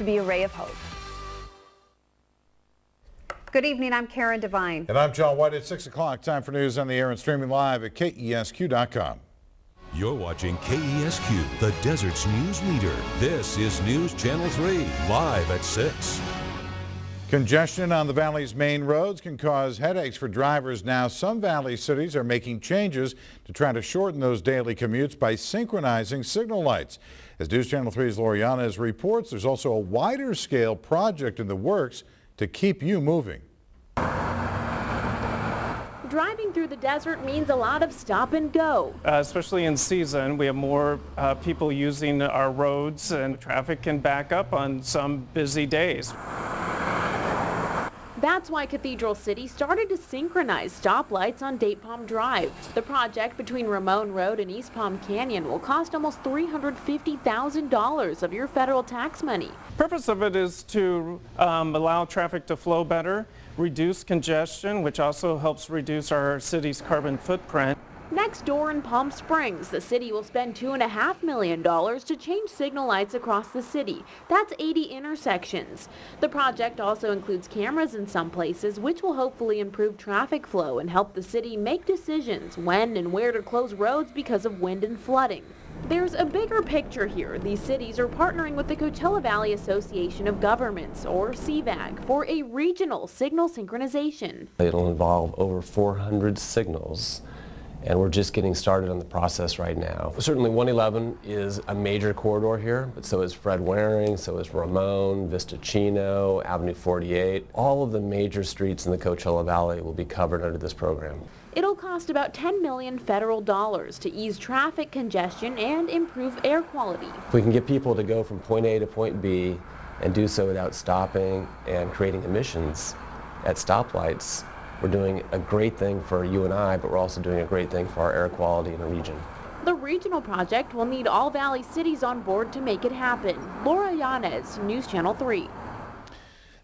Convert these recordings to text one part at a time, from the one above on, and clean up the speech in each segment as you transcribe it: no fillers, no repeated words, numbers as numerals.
to be a ray of hope. Good evening, I'm Karen Devine. And I'm John White. At 6 o'clock, time for news on the air and streaming live at KESQ.com. You're watching KESQ, the desert's news leader. This is News Channel 3, live at 6. Congestion on the valley's main roads can cause headaches for drivers. Now, some valley cities are making changes to try to shorten those daily commutes by synchronizing signal lights. As News Channel 3's Loriana reports, there's also a wider scale project in the works to keep you moving. Driving through the desert means a lot of stop and go. Especially in season, we have more people using our roads and traffic can back up on some busy days. That's why Cathedral City started to synchronize stoplights on Date Palm Drive. The project between Ramon Road and East Palm Canyon will cost almost $350,000 of your federal tax money. The purpose of it is to allow traffic to flow better, reduce congestion, which also helps reduce our city's carbon footprint. Next door in Palm Springs, the city will spend $2.5 million to change signal lights across the city. That's 80 intersections. The project also includes cameras in some places, which will hopefully improve traffic flow and help the city make decisions when and where to close roads because of wind and flooding. There's a bigger picture here. These cities are partnering with the Coachella Valley Association of Governments, or CVAG, for a regional signal synchronization. It'll involve over 400 signals, and we're just getting started on the process right now. Certainly 111 is a major corridor here, but so is Fred Waring, so is Ramon, Vista Chino, Avenue 48. All of the major streets in the Coachella Valley will be covered under this program. It'll cost about $10 million federal dollars to ease traffic congestion and improve air quality. If we can get people to go from point A to point B and do so without stopping and creating emissions at stoplights, we're doing a great thing for you and I, but we're also doing a great thing for our air quality in the region. The regional project will need all valley cities on board to make it happen. Laura Yanez, News Channel 3.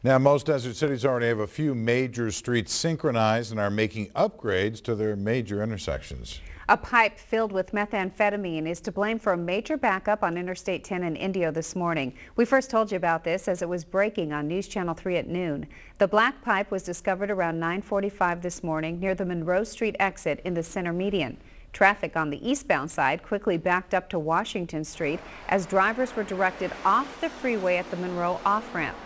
Now, most desert cities already have a few major streets synchronized and are making upgrades to their major intersections. A pipe filled with methamphetamine is to blame for a major backup on Interstate 10 in Indio this morning. We first told you about this as it was breaking on News Channel 3 at noon. The black pipe was discovered around 9:45 this morning near the Monroe Street exit in the center median. Traffic on the eastbound side quickly backed up to Washington Street as drivers were directed off the freeway at the Monroe off-ramp.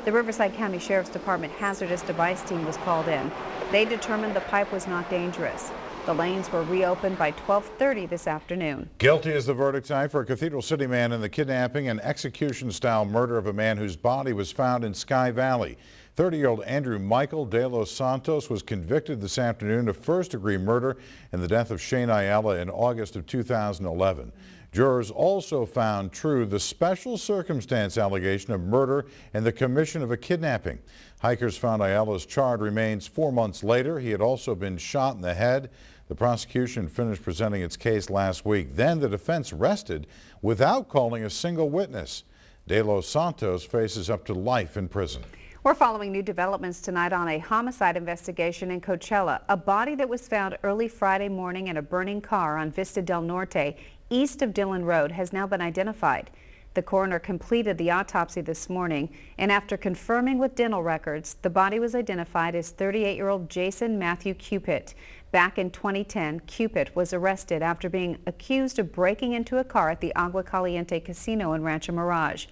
The Riverside County Sheriff's Department hazardous device team was called in. They determined the pipe was not dangerous. The lanes were reopened by 12:30 this afternoon. Guilty is the verdict tonight for a Cathedral City man in the kidnapping and execution-style murder of a man whose body was found in Sky Valley. 30-year-old Andrew Michael de los Santos was convicted this afternoon of first-degree murder in the death of Shane Ayala in August of 2011. Jurors also found true the special circumstance allegation of murder and the commission of a kidnapping. Hikers found Ayala's charred remains 4 months later. He had also been shot in the head. The prosecution finished presenting its case last week. Then the defense rested without calling a single witness. De los Santos faces up to life in prison. We're following new developments tonight on a homicide investigation in Coachella. A body that was found early Friday morning in a burning car on Vista del Norte, east of Dillon Road, has now been identified. The coroner completed the autopsy this morning, and after confirming with dental records, the body was identified as 38-year-old Jason Matthew Cupit. Back in 2010, Cupit was arrested after being accused of breaking into a car at the Agua Caliente Casino in Rancho Mirage.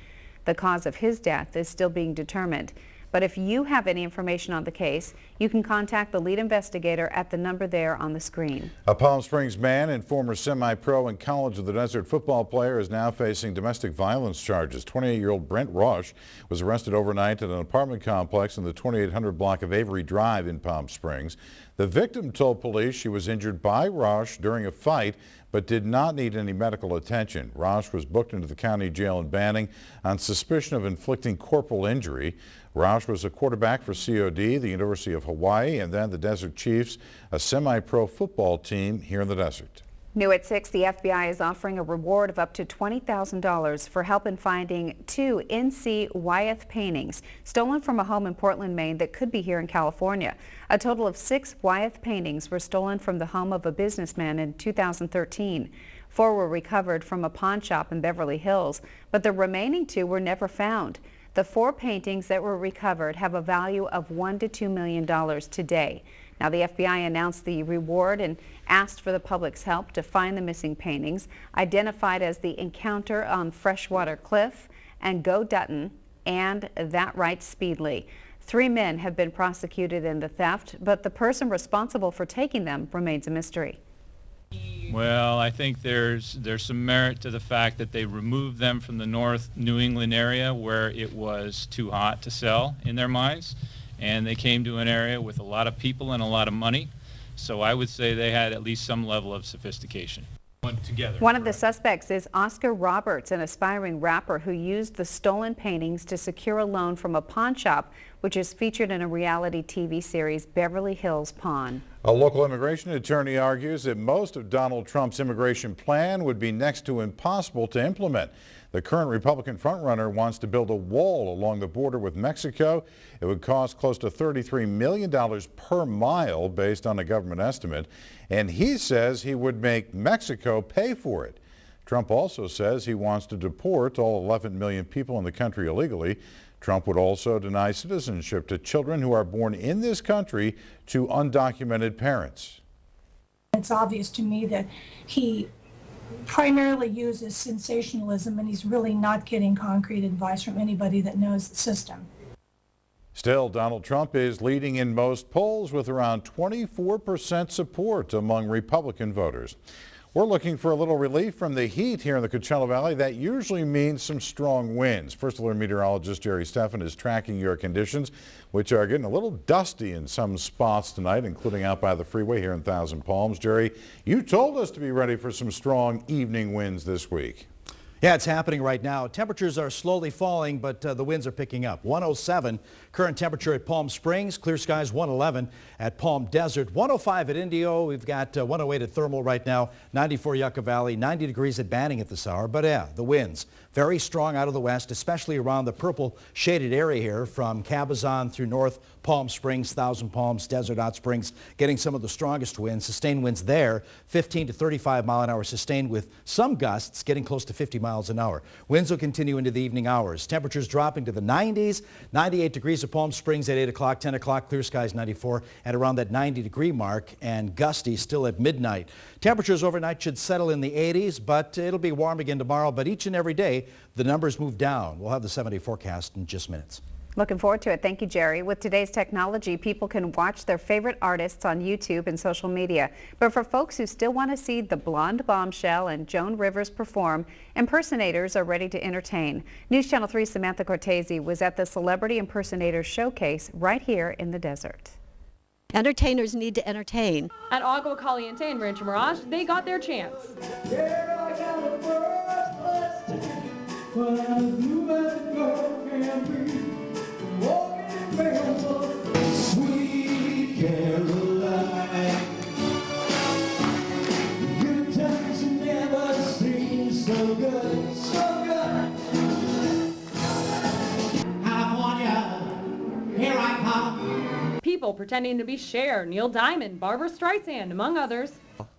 The cause of his death is still being determined. But if you have any information on the case, you can contact the lead investigator at the number there on the screen. A Palm Springs man and former semi-pro and College of the Desert football player is now facing domestic violence charges. 28-year-old Brent Roche was arrested overnight at an apartment complex in the 2800 block of Avery Drive in Palm Springs. The victim told police she was injured by Roche during a fight but did not need any medical attention. Roche was booked into the county jail in Banning on suspicion of inflicting corporal injury. Roche was a quarterback for COD, the University of Hawaii, and then the Desert Chiefs, a semi-pro football team here in the desert. New at 6, the FBI is offering a reward of up to $20,000 for help in finding 2 N.C. Wyeth paintings stolen from a home in Portland, Maine that could be here in California. A total of 6 Wyeth paintings were stolen from the home of a businessman in 2013. 4 were recovered from a pawn shop in Beverly Hills, but the remaining 2 were never found. The 4 paintings that were recovered have a value of $1 to $2 million today. Now, the FBI announced the reward and asked for the public's help to find the missing paintings, identified as the Encounter on Freshwater Cliff and Go Dutton and That Right Speedley. 3 men have been prosecuted in the theft, but the person responsible for taking them remains a mystery. Well, I think there's some merit to the fact that they removed them from the North New England area where it was too hot to sell in their minds, and they came to an area with a lot of people and a lot of money. So I would say they had at least some level of sophistication. Together. One of the suspects is Oscar Roberts, an aspiring rapper who used the stolen paintings to secure a loan from a pawn shop, which is featured in a reality TV series, Beverly Hills Pawn. A local immigration attorney argues that most of Donald Trump's immigration plan would be next to impossible to implement. The current Republican frontrunner wants to build a wall along the border with Mexico. It would cost close to $33 million per mile based on a government estimate. And he says he would make Mexico pay for it. Trump also says he wants to deport all 11 million people in the country illegally. Trump would also deny citizenship to children who are born in this country to undocumented parents. It's obvious to me that he primarily uses sensationalism, and he's really not getting concrete advice from anybody that knows the system. Still, Donald Trump is leading in most polls with around 24% support among Republican voters. We're looking for a little relief from the heat here in the Coachella Valley. That usually means some strong winds. First Alert meteorologist Jerry Steffen is tracking your conditions, which are getting a little dusty in some spots tonight, including out by the freeway here in Thousand Palms. Jerry, you told us to be ready for some strong evening winds this week. Yeah, it's happening right now. Temperatures are slowly falling, but the winds are picking up. 107 current temperature at Palm Springs, clear skies 111 at Palm Desert, 105 at Indio. We've got 108 at Thermal right now, 94 Yucca Valley, 90 degrees at Banning at this hour. But yeah, the winds very strong out of the west, especially around the purple shaded area here from Cabazon through North Palm Springs, Thousand Palms, Desert Hot Springs, getting some of the strongest winds. Sustained winds there, 15 to 35 mile an hour sustained with some gusts getting close to 50 miles an hour. Winds will continue into the evening hours. Temperatures dropping to the 90s, 98 degrees at Palm Springs at 8 o'clock, 10 o'clock, clear skies 94 at around that 90-degree mark, and gusty still at midnight. Temperatures overnight should settle in the 80s, but it'll be warm again tomorrow. But each and every day, the numbers move down. We'll have the 7-day forecast in just minutes. Looking forward to it. Thank you, Jerry. With today's technology, people can watch their favorite artists on YouTube and social media. But for folks who still want to see the blonde bombshell and Joan Rivers perform, impersonators are ready to entertain. News Channel 3's Samantha Cortese was at the Celebrity Impersonator Showcase right here in the desert. Entertainers need to entertain. At Agua Caliente in Rancho Mirage, they got their chance. Sweet Caroline, good times never seem so good, so good. California, here I come. People pretending to be Cher, Neil Diamond, Barbra Streisand, among others.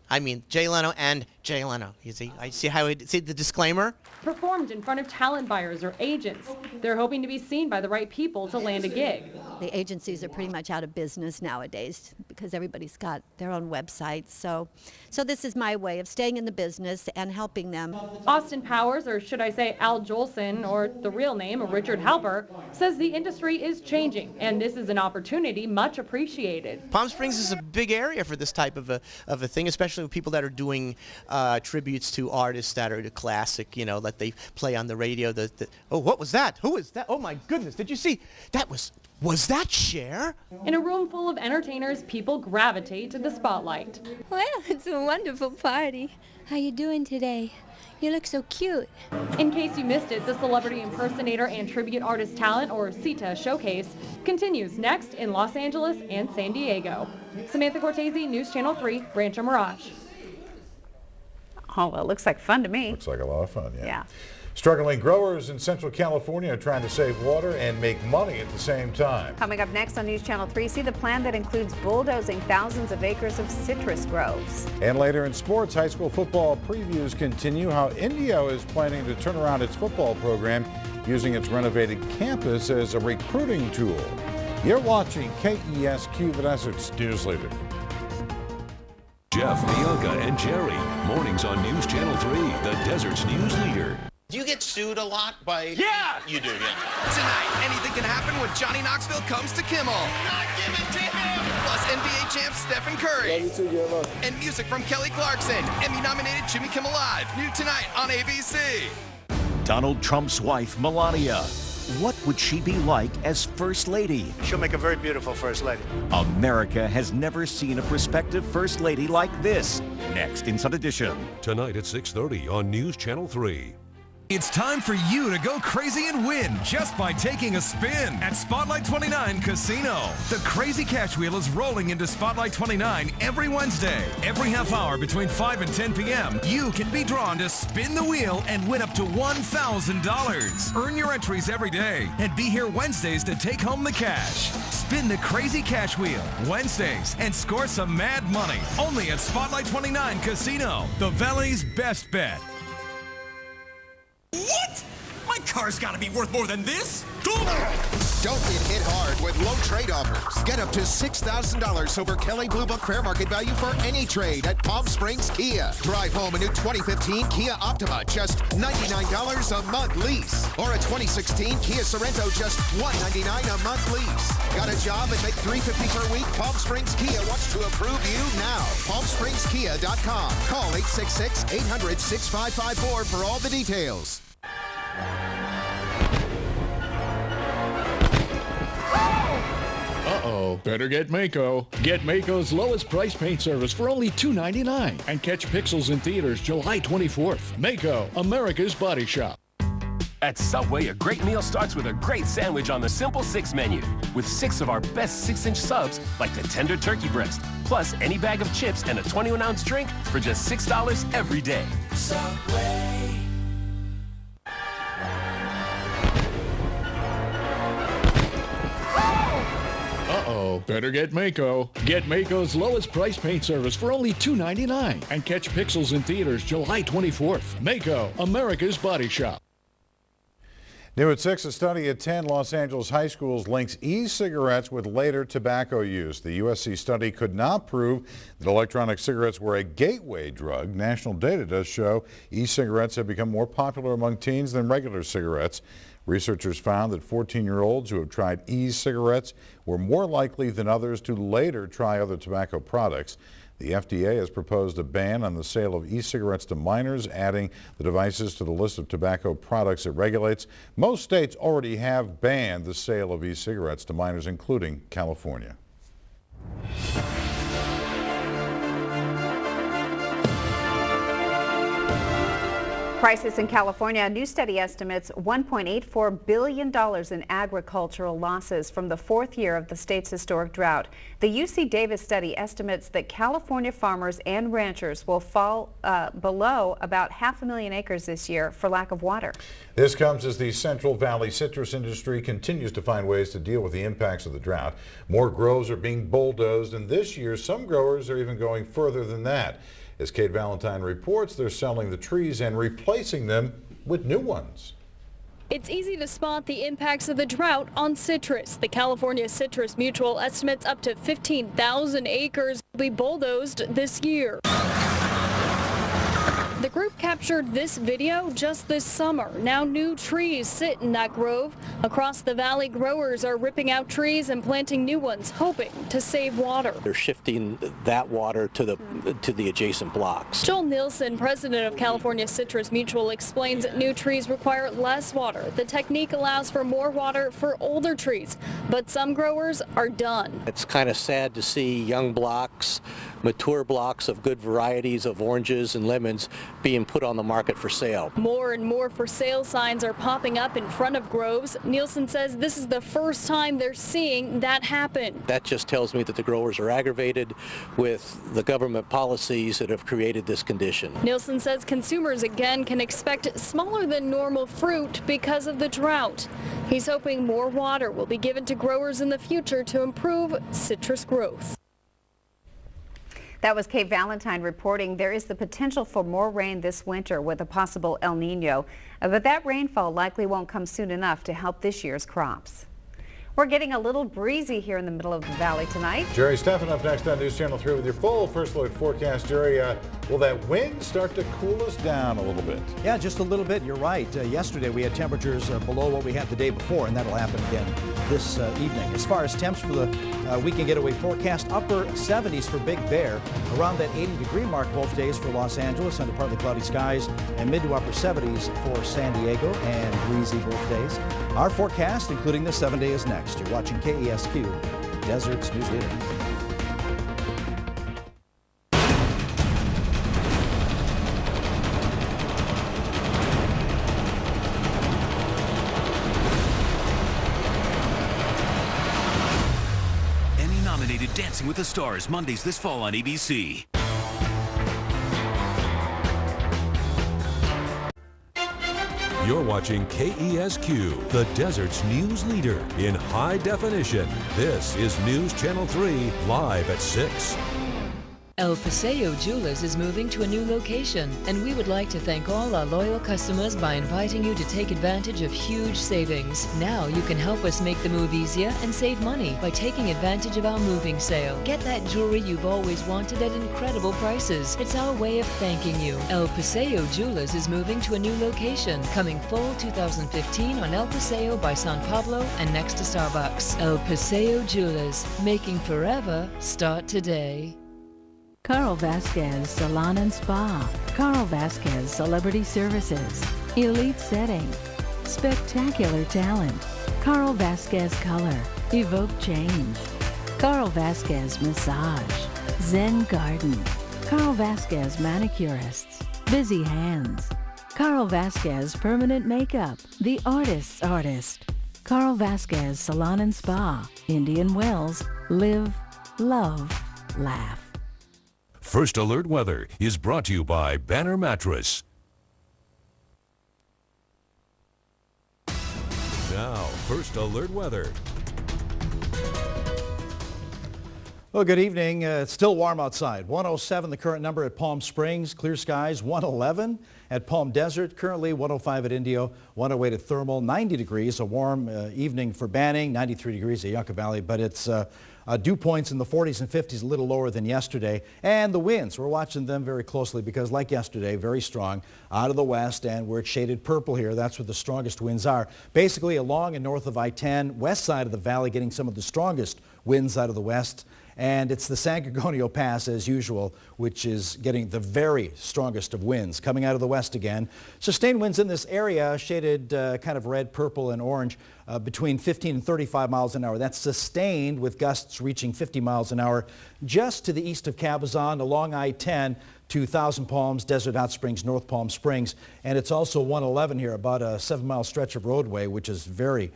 I mean, Jay Leno and Jay Leno. You see, I see how it, see the disclaimer? Performed in front of talent buyers or agents. They're hoping to be seen by the right people to land a gig. The agencies are pretty much out of business nowadays because everybody's got their own websites. So this is my way of staying in the business and helping them. Austin Powers, or should I say Al Jolson, or the real name of Richard Halper, says the industry is changing, and this is an opportunity much appreciated. Palm Springs is a big area for this type of a thing, especially with people that are doing tributes to artists that are the classic, you know, that they play on the radio. Oh, what was that? Who is that? Oh my goodness, did you see? That was that Cher? In a room full of entertainers, people gravitate to the spotlight. Well, it's a wonderful party. How you doing today? You look so cute. In case you missed it, the Celebrity Impersonator and Tribute Artist Talent, or CITA, Showcase continues next in Los Angeles and San Diego. Samantha Cortese, News Channel 3, Rancho Mirage. Oh, well, it looks like fun to me. Looks like a lot of fun, Yeah. Struggling growers in Central California are trying to save water and make money at the same time. Coming up next on News Channel 3, see the plan that includes bulldozing thousands of acres of citrus groves. And later in sports, high school football previews continue how Indio is planning to turn around its football program using its renovated campus as a recruiting tool. You're watching KESQ, the Desert's news leader. Jeff, Bianca, and Jerry. Mornings on News Channel 3, the Desert's news leader. Do you get sued a lot by... Yeah! You do, yeah. Tonight, anything can happen when Johnny Knoxville comes to Kimmel. Not give it to him! Plus NBA champ Stephen Curry. Love you too, Guillermo. And music from Kelly Clarkson. Emmy-nominated Jimmy Kimmel Live. New tonight on ABC. Donald Trump's wife, Melania. What would she be like as First Lady? She'll make a very beautiful First Lady. America has never seen a prospective First Lady like this. Next in Sun Edition. Tonight at 6:30 on News Channel 3. It's time for you to go crazy and win just by taking a spin at Spotlight 29 Casino. The Crazy Cash Wheel is rolling into Spotlight 29 every Wednesday. Every half hour between 5 and 10 p.m., you can be drawn to spin the wheel and win up to $1,000. Earn your entries every day and be here Wednesdays to take home the cash. Spin the Crazy Cash Wheel Wednesdays and score some mad money only at Spotlight 29 Casino, the Valley's best bet. What? My car's gotta be worth more than this. Don't get hit hard with low trade offers. Get up to $6,000 over Kelley Blue Book fair market value for any trade at Palm Springs Kia. Drive home a new 2015 Kia Optima, just $99 a month lease. Or a 2016 Kia Sorento, just $199 a month lease. Got a job and make $350 per week? Palm Springs Kia wants to approve you now. PalmSpringsKia.com. Call 866-800-6554 for all the details. Uh-oh, better get Mako. Get Mako's lowest price paint service for only $2.99 and catch Pixels in theaters July 24th. Mako, America's Body Shop. At Subway, a great meal starts with a great sandwich on the Simple 6 menu, with 6 of our best 6-inch subs, like the tender turkey breast, plus any bag of chips and a 21-ounce drink for just $6 every day. Subway. Uh-oh, better get Mako. Get Mako's lowest price paint service for only $2.99 and catch Pixels in theaters July 24th. Mako, America's Body Shop. New at 6, a study at 10 Los Angeles high schools links e-cigarettes with later tobacco use. The USC study could not prove that electronic cigarettes were a gateway drug. National data does show e-cigarettes have become more popular among teens than regular cigarettes. Researchers found that 14-year-olds who have tried e-cigarettes were more likely than others to later try other tobacco products. The FDA has proposed a ban on the sale of e-cigarettes to minors, adding the devices to the list of tobacco products it regulates. Most states already have banned the sale of e-cigarettes to minors, including California. Crisis in California. A new study estimates $1.84 billion in agricultural losses from the 4th year of the state's historic drought. The UC Davis study estimates that California farmers and ranchers will fall below about 500,000 acres this year for lack of water. This comes as the Central Valley citrus industry continues to find ways to deal with the impacts of the drought. More groves are being bulldozed, and this year some growers are even going further than that. As Kate Valentine reports, they're selling the trees and replacing them with new ones. It's easy to spot the impacts of the drought on citrus. The California Citrus Mutual estimates up to 15,000 acres will be bulldozed this year. The group captured this video just this summer. Now new trees sit in that grove. Across the valley, growers are ripping out trees and planting new ones, hoping to save water. They're shifting that water to the adjacent blocks. Joel Nielsen, president of California Citrus Mutual, explains new trees require less water. The technique allows for more water for older trees, but some growers are done. It's kind of sad to see young blocks, mature blocks of good varieties of oranges and lemons being put on the market for sale. More and more for sale signs are popping up in front of groves. Nielsen says this is the first time they're seeing that happen. That just tells me that the growers are aggravated with the government policies that have created this condition. Nielsen says consumers again can expect smaller than normal fruit because of the drought. He's hoping more water will be given to growers in the future to improve citrus growth. That was Kate Valentine reporting there is the potential for more rain this winter with a possible El Nino, but that rainfall likely won't come soon enough to help this year's crops. We're getting a little breezy here in the middle of the valley tonight. Jerry Steffen up next on News Channel 3 with your full first look forecast. Jerry, will that wind start to cool us down a little bit? Yeah, just a little bit. You're right. Yesterday we had temperatures below what we had the day before, and that'll happen again this evening. As far as temps for the weekend getaway forecast, upper 70s for Big Bear, around that 80-degree mark both days for Los Angeles under partly cloudy skies, and mid to upper 70s for San Diego, and breezy both days. Our forecast, including the 7-day, is next. You're watching KESQ, Desert's News Leader. Emmy-nominated Dancing with the Stars, Mondays this fall on ABC. You're watching KESQ, the desert's news leader in high definition. This is News Channel 3, live at 6. El Paseo Jewelers is moving to a new location, and we would like to thank all our loyal customers by inviting you to take advantage of huge savings. Now you can help us make the move easier and save money by taking advantage of our moving sale. Get that jewelry you've always wanted at incredible prices. It's our way of thanking you. El Paseo Jewelers is moving to a new location, coming fall 2015 on El Paseo by San Pablo and next to Starbucks. El Paseo Jewelers, making forever start today. Carl Vasquez Salon and Spa. Carl Vasquez Celebrity Services. Elite Setting. Spectacular Talent. Carl Vasquez Color. Evoke Change. Carl Vasquez Massage. Zen Garden. Carl Vasquez Manicurists. Busy Hands. Carl Vasquez Permanent Makeup. The Artist's Artist. Carl Vasquez Salon and Spa. Indian Wells. Live, love, laugh. First Alert Weather is brought to you by Banner Mattress. Now, First Alert Weather. Well, good evening. It's still warm outside. 107 the current number at Palm Springs. Clear skies. 111 at Palm Desert. Currently 105 at Indio. 108 at Thermal. 90 degrees. A warm evening for Banning. 93 degrees at Yucca Valley. But it's dew points in the 40s and 50s, a little lower than yesterday. And the winds, we're watching them very closely because like yesterday, very strong out of the west, and we're shaded purple here. That's where the strongest winds are. Basically along and north of I-10, west side of the valley, getting some of the strongest winds out of the west. And it's the San Gorgonio Pass, as usual, which is getting the very strongest of winds coming out of the west again. Sustained winds in this area, shaded kind of red, purple, and orange, between 15 and 35 miles an hour. That's sustained with gusts reaching 50 miles an hour just to the east of Cabazon, along I-10 to Thousand Palms, Desert Hot Springs, North Palm Springs. And it's also 111 here, about a 7-mile stretch of roadway, which is very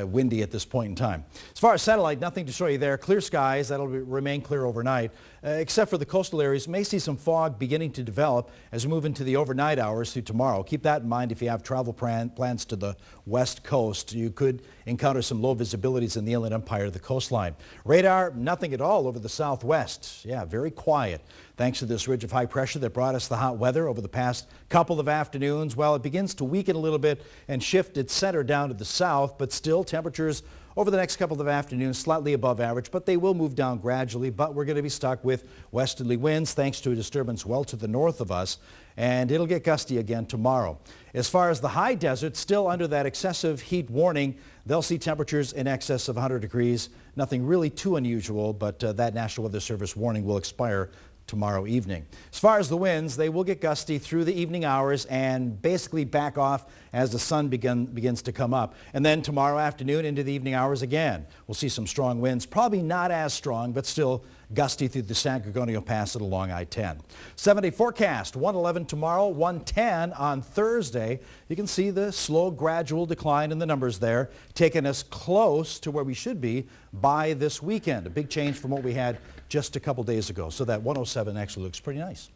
windy at this point in time. As far as satellite, nothing to show you there. Clear skies, that'll remain clear overnight, except for the coastal areas. May see some fog beginning to develop as we move into the overnight hours through tomorrow. Keep that in mind if you have travel plans to the west coast. You could encounter some low visibilities in the Inland Empire, the coastline. Radar, nothing at all over the southwest. Yeah, very quiet. Thanks to this ridge of high pressure that brought us the hot weather over the past couple of afternoons. Well, it begins to weaken a little bit and shift its center down to the south, but still temperatures over the next couple of afternoons slightly above average, but they will move down gradually. But we're going to be stuck with westerly winds thanks to a disturbance well to the north of us, and it'll get gusty again tomorrow. As far as the high desert, still under that excessive heat warning, they'll see temperatures in excess of 100 degrees. Nothing really too unusual, but that National Weather Service warning will expire tomorrow evening. As far as the winds, they will get gusty through the evening hours and basically back off as the sun begins to come up. And then tomorrow afternoon into the evening hours again, we'll see some strong winds, probably not as strong, but still gusty through the San Gorgonio Pass and along I-10. 7-day forecast, 111 tomorrow, 110 on Thursday. You can see the slow, gradual decline in the numbers there, taking us close to where we should be by this weekend. A big change from what we had just a couple days ago. So that 107 actually looks pretty nice.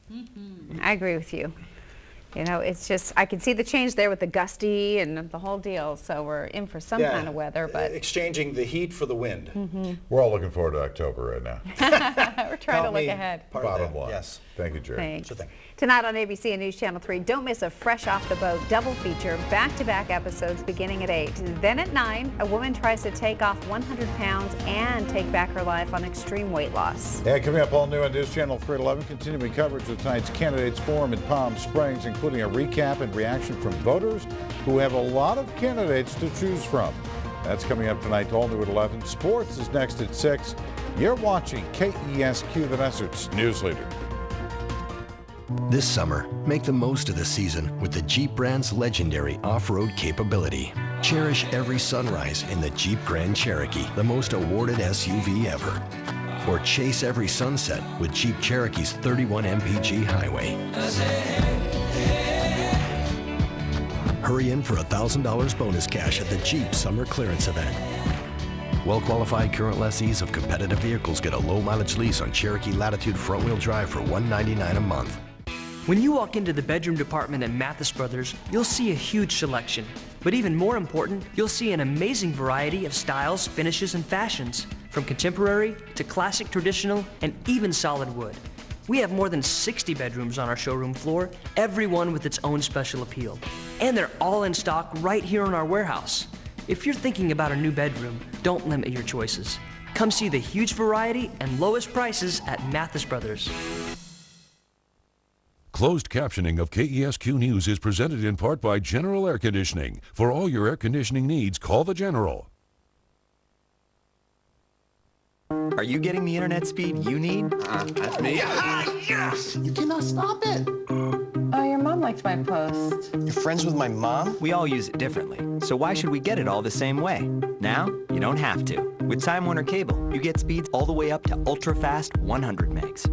I agree with you. You know, it's just, I can see the change there with the gusty and the whole deal. So we're in for some kind of weather, but exchanging the heat for the wind. We're all looking forward to October right now. We're trying to look ahead. Bottom line. Yes. Thank you, Jerry. Thanks. Sure thing. Tonight on ABC and News Channel 3, don't miss a Fresh Off the Boat double feature, back-to-back episodes beginning at 8. Then at 9, a woman tries to take off 100 pounds and take back her life on extreme weight loss. And coming up all new on News Channel 311, continuing coverage of tonight's candidates forum in Palm Springs, including a recap and reaction from voters who have a lot of candidates to choose from. That's coming up tonight, all new at 11. Sports is next at 6. You're watching KESQ, the Desert's news leader. This summer, make the most of the season with the Jeep brand's legendary off-road capability. Cherish every sunrise in the Jeep Grand Cherokee, the most awarded SUV ever. Or chase every sunset with Jeep Cherokee's 31 mpg highway. Hurry in for $1,000 bonus cash at the Jeep Summer Clearance Event. Well-qualified current lessees of competitive vehicles get a low-mileage lease on Cherokee Latitude front-wheel drive for $199 a month. When you walk into the bedroom department at Mathis Brothers, you'll see a huge selection. But even more important, you'll see an amazing variety of styles, finishes, and fashions, from contemporary to classic, traditional, and even solid wood. We have more than 60 bedrooms on our showroom floor, every one with its own special appeal. And they're all in stock right here in our warehouse. If you're thinking about a new bedroom, don't limit your choices. Come see the huge variety and lowest prices at Mathis Brothers. Closed captioning of KESQ News is presented in part by General Air Conditioning. For all your air conditioning needs, call the General. Are you getting the internet speed you need? That's me. Yes! You cannot stop it. Oh, your mom liked my post. You're friends with my mom? We all use it differently, so why should we get it all the same way? Now, you don't have to. With Time Warner Cable, you get speeds all the way up to ultra-fast 100 megs.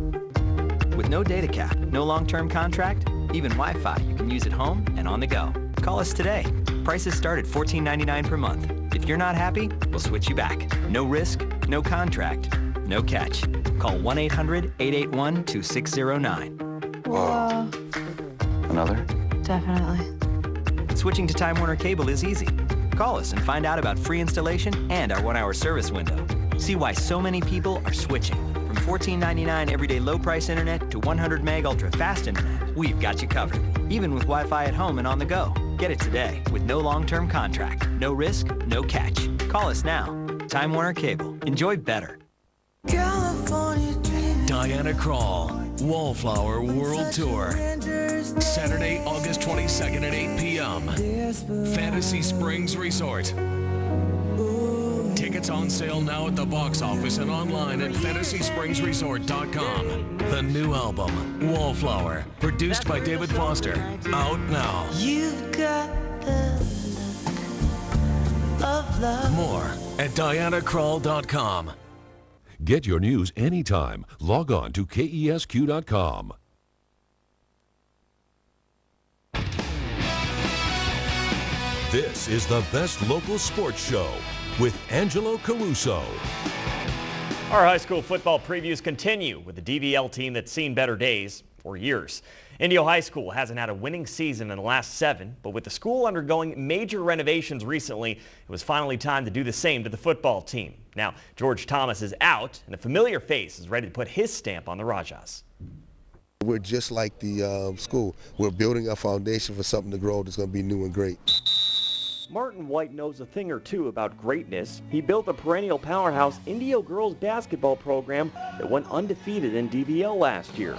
With no data cap, no long-term contract, even Wi-Fi you can use at home and on the go. Call us today. Prices start at $14.99 per month. If you're not happy, we'll switch you back. No risk, no contract, no catch. Call 1-800-881-2609. Whoa. Another? Definitely. Switching to Time Warner Cable is easy. Call us and find out about free installation and our 1-hour service window. See why so many people are switching. From $14.99 everyday low-price internet to 100 meg ultra-fast internet, we've got you covered. Even with Wi-Fi at home and on the go. Get it today with no long-term contract, no risk, no catch. Call us now. Time Warner Cable. Enjoy better. Diana Krall, Wallflower World Tour. Saturday, August 22nd at 8 p.m. Fantasy Springs Resort. Tickets on sale now at the box office and online at fantasyspringsresort.com. The new album, Wallflower, produced by David Foster, out now. You've got the love of love. More at dianakrall.com. Get your news anytime. Log on to KESQ.com. This is the best local sports show with Angelo Caruso. Our high school football previews continue with the DVL team that's seen better days for years. Indio High School hasn't had a winning season in the last 7, but with the school undergoing major renovations recently, it was finally time to do the same to the football team. Now, George Thomas is out, and a familiar face is ready to put his stamp on the Rajas. We're just like the school. We're building a foundation for something to grow that's going to be new and great. Martin White knows a thing or two about greatness. He built a perennial powerhouse Indio girls basketball program that went undefeated in DVL last year.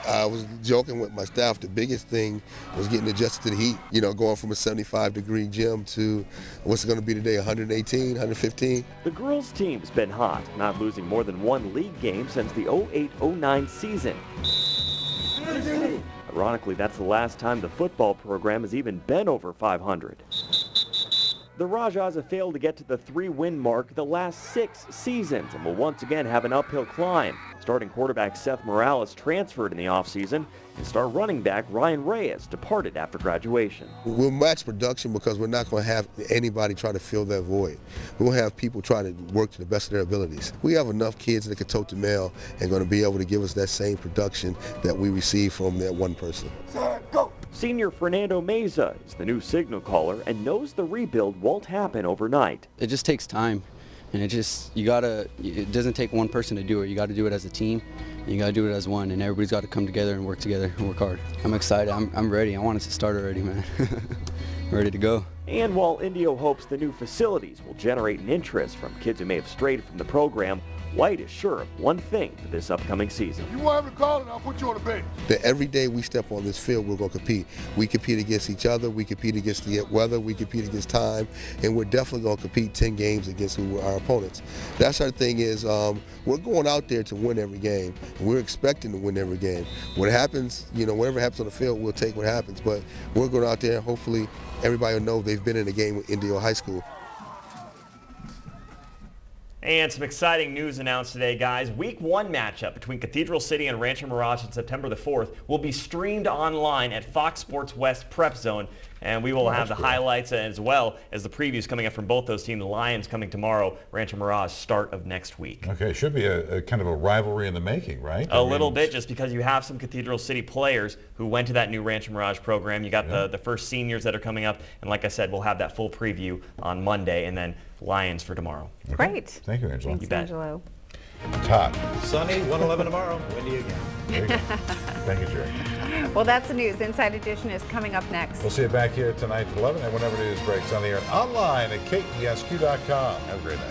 I was joking with my staff. The biggest thing was getting adjusted to the heat. You know, going from a 75-degree gym to what's it going to be today, 118, 115. The girls' team's been hot, not losing more than one league game since the 08-09 season. Ironically, that's the last time the football program has even been over 500. the Rajas have failed to get to the 3-win mark the last 6 seasons and will once again have an uphill climb. Starting quarterback Seth Morales transferred in the offseason, and star running back Ryan Reyes departed after graduation. We'll match production because we're not going to have anybody try to fill that void. We'll have people try to work to the best of their abilities. We have enough kids that can tote the mail and going to be able to give us that same production that we receive from that one person. Go! Senior Fernando Meza is the new signal caller and knows the rebuild won't happen overnight. It just takes time, and it doesn't take one person to do it. You got to do it as a team. You got to do it as one, and everybody's got to come together and work together and work hard. I'm excited. I'm ready. I want it to start already, man. Ready to go. And while Indio hopes the new facilities will generate an interest from kids who may have strayed from the program, White is sure of one thing for this upcoming season. You want him to call it, I'll put you on the bench. That every day we step on this field, we're going to compete. We compete against each other, we compete against the weather, we compete against time, and we're definitely going to compete 10 games against our opponents. That's our thing is we're going out there to win every game. And we're expecting to win every game. What happens, whatever happens on the field, we'll take what happens, but we're going out there and hopefully everybody will know they've been in a game with Indio High School. And some exciting news announced today, guys. Week 1 matchup between Cathedral City and Rancho Mirage on September the 4th will be streamed online at Fox Sports West Prep Zone. And we will have the highlights as well as the previews coming up from both those teams. The Lions coming tomorrow, Rancho Mirage start of next week. Okay, should be a kind of a rivalry in the making, right? A little bit, just because you have some Cathedral City players who went to that new Rancho Mirage program. You got the first seniors that are coming up. And like I said, we'll have that full preview on Monday and then Lions for tomorrow. Okay. Great. Thank you, Angelo. Thanks, Angelo. Todd. Sunny, 111 tomorrow, windy again. There you go. Thank you, Jerry. Well, that's the news. Inside Edition is coming up next. We'll see you back here tonight at 11 and whenever news breaks on the air and online at KESQ.com. Have a great night.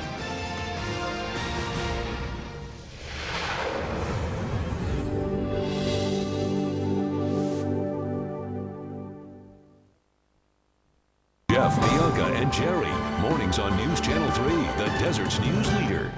Jeff, Bianca, and Jerry. Mornings on News Channel 3, the Desert's news leader.